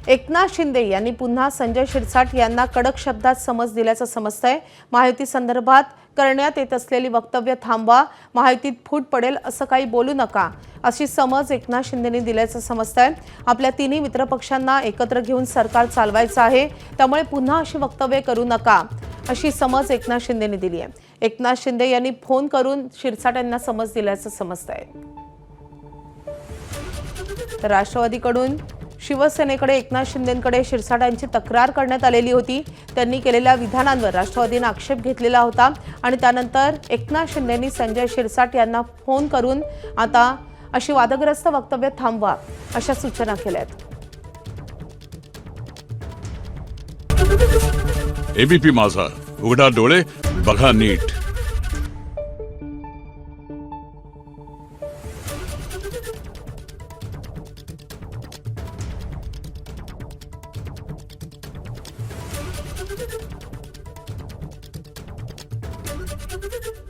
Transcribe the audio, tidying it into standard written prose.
एकनाथ शिंदे यांनी पुन्हा संजय शिरसाट यांना कडक शब्दात समज दिल्याचं समजतंय। महायुती संदर्भात करण्यात येत असलेली वक्तव्य थांबवा, महायुतीत फूट पडेल असं काही बोलू नका अशी समज एकनाथ शिंदेंनी दिल्याचं समजतंय। आपल्या तिन्ही मित्रपक्षांना एकत्र घेऊन सरकार चालवायचं आहे, त्यामुळे पुन्हा अशी वक्तव्य करू नका अशी समज एकनाथ शिंदेंनी दिली आहे। एकनाथ शिंदे यांनी फोन करून शिरसाट यांना समज दिल्याचं समजतंय। तर राष्ट्रवादीकडून शिवसेनेकडे एकनाथ शिंदेंकडे शिरसाट यांची तक्रार करण्यात आलेली होती। त्यांनी केलेल्या विधानांवर राष्ट्रवादीने आक्षेप घेतलेला होता आणि त्यानंतर एकनाथ शिंदेंनी संजय शिरसाट यांना फोन करून आता अशी वादग्रस्त वक्तव्य थांबवा अशा सूचना केल्यात। एबीपी माझा, उघडा डोळे बघा नीट। Thank you.